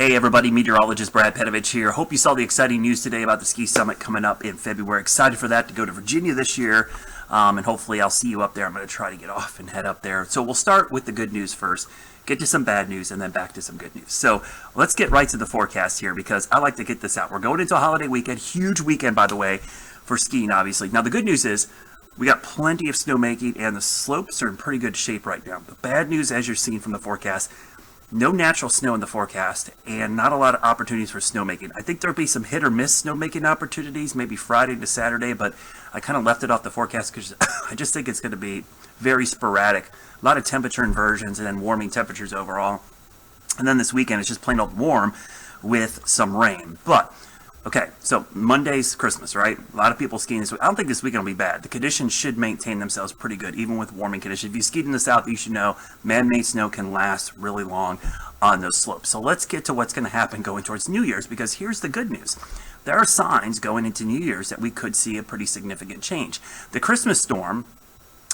Hey everybody, meteorologist Brad Petovich here. Hope you saw the exciting news today about the Ski Summit coming up in February. Excited for that to go to Virginia this year, and hopefully I'll see you up there. I'm going to try to get off and head up there. So we'll start with the good news first, get to some bad news, and then back to some good news. So let's get right to the forecast here because I like to get this out. We're going into a holiday weekend, huge weekend by the way, for skiing obviously. Now the good news is we got plenty of snowmaking and the slopes are in pretty good shape right now. The bad news, as you're seeing from the forecast, no natural snow in the forecast and not a lot of opportunities for snowmaking. I think there'll be some hit or miss snowmaking opportunities, maybe Friday to Saturday, but I kind of left it off the forecast because I just think it's going to be very sporadic. A lot of temperature inversions and then warming temperatures overall. And then this weekend it's just plain old warm with some rain. But okay, so Monday's Christmas, right? A lot of people skiing this week. I don't think this weekend will be bad. The conditions should maintain themselves pretty good, even with warming conditions. If you skied in the south, you should know man-made snow can last really long on those slopes. So let's get to what's going to happen going towards New Year's, because here's the good news. There are signs going into New Year's that we could see a pretty significant change. The Christmas storm,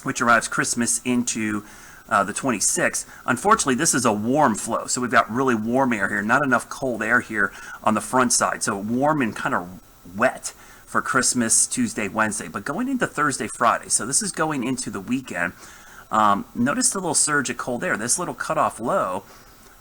which arrives Christmas into the 26th. Unfortunately, this is a warm flow, so we've got really warm air here, not enough cold air here on the front side. So warm and kind of wet for Christmas, Tuesday, Wednesday. But going into Thursday, Friday, so this is going into the weekend, notice the little surge of cold air. This little cutoff low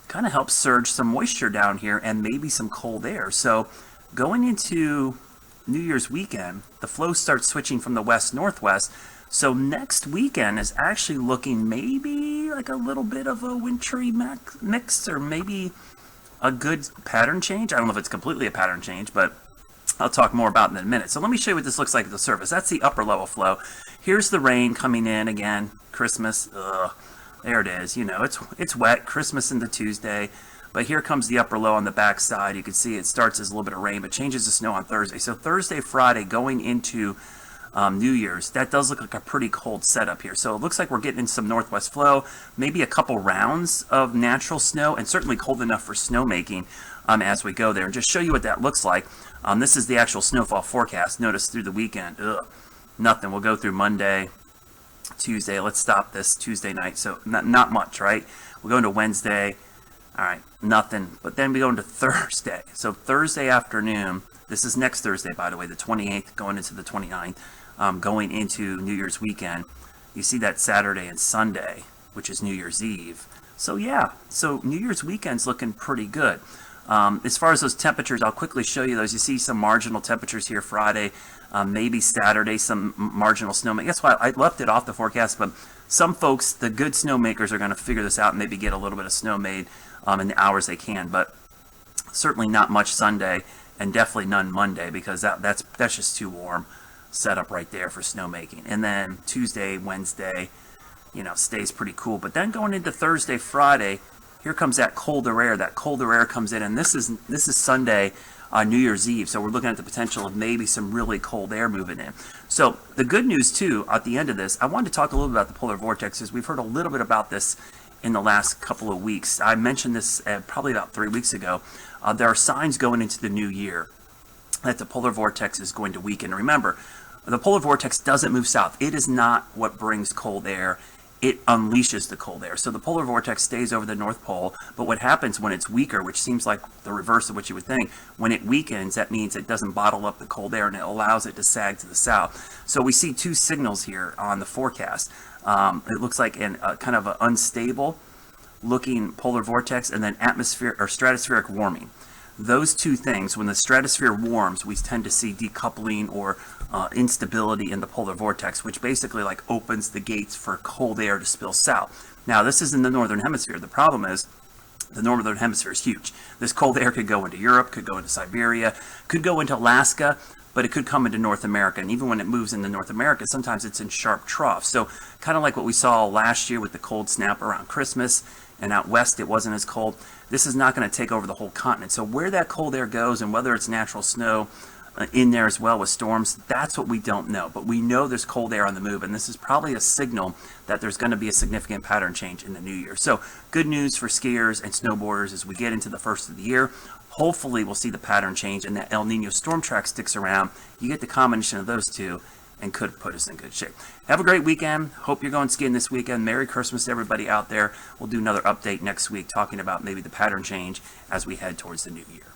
kind of helps surge some moisture down here and maybe some cold air. So going into New Year's weekend, the flow starts switching from the west-northwest. So next weekend is actually looking maybe like a little bit of a wintry mix or maybe a good pattern change. I don't know if it's completely a pattern change, but I'll talk more about it in a minute. So let me show you what this looks like at the surface. That's the upper level flow. Here's the rain coming in again. Christmas. There it is. You know, it's wet. Christmas into Tuesday. But here comes the upper low on the back side. You can see it starts as a little bit of rain, but changes to snow on Thursday. So Thursday, Friday, going into New Year's, that does look like a pretty cold setup here. So it looks like we're getting in some northwest flow, maybe a couple rounds of natural snow, and certainly cold enough for snowmaking as we go there. And just show you what that looks like. This is the actual snowfall forecast. Notice through the weekend, nothing. We'll go through Monday, Tuesday. Let's stop this Tuesday night. So not much, right? We'll go into Wednesday. All right, nothing. But then we go into Thursday. So Thursday afternoon, this is next Thursday, by the way, the 28th, going into the 29th. Going into New Year's weekend, you see that Saturday and Sunday, which is New Year's Eve. So yeah, so New Year's weekend's looking pretty good. As far as those temperatures, I'll quickly show you those. You see some marginal temperatures here Friday, maybe Saturday, some marginal snow. That's why I left it off the forecast, but some folks, the good snowmakers, are going to figure this out and maybe get a little bit of snow made in the hours they can, but certainly not much Sunday and definitely none Monday because that's just too warm. Setup right there for snowmaking. And then Tuesday, Wednesday, you know, stays pretty cool. But then going into Thursday, Friday, here comes that colder air. That colder air comes in, and this is Sunday, New Year's Eve. So we're looking at the potential of maybe some really cold air moving in. So the good news too, at the end of this, I wanted to talk a little bit about the polar vortexes. We've heard a little bit about this in the last couple of weeks. I mentioned this probably about 3 weeks ago. There are signs going into the new year that the polar vortex is going to weaken. Remember, the polar vortex doesn't move south. It is not what brings cold air. It unleashes the cold air. So the polar vortex stays over the North Pole, but what happens when it's weaker, which seems like the reverse of what you would think, when it weakens, that means it doesn't bottle up the cold air and it allows it to sag to the south. So we see two signals here on the forecast. It looks like kind of an unstable looking polar vortex and then atmospheric or stratospheric warming. Those two things, when the stratosphere warms, we tend to see decoupling or instability in the polar vortex, which basically like opens the gates for cold air to spill south. Now, this is in the northern hemisphere. The problem is the northern hemisphere is huge. This cold air could go into Europe, could go into Siberia, could go into Alaska, but it could come into North America. And even when it moves into North America, sometimes it's in sharp troughs. So kind of like what we saw last year with the cold snap around Christmas, and out west it wasn't as cold. This is not going to take over the whole continent. So where that cold air goes and whether it's natural snow in there as well with storms, that's what we don't know. But we know there's cold air on the move, and this is probably a signal that there's going to be a significant pattern change in the new year. So good news for skiers and snowboarders as we get into the first of the year. Hopefully we'll see the pattern change and that El Nino storm track sticks around. You get the combination of those two, and could put us in good shape. Have a great weekend. Hope you're going skiing this weekend. Merry Christmas to everybody out there. We'll do another update next week talking about maybe the pattern change as we head towards the new year.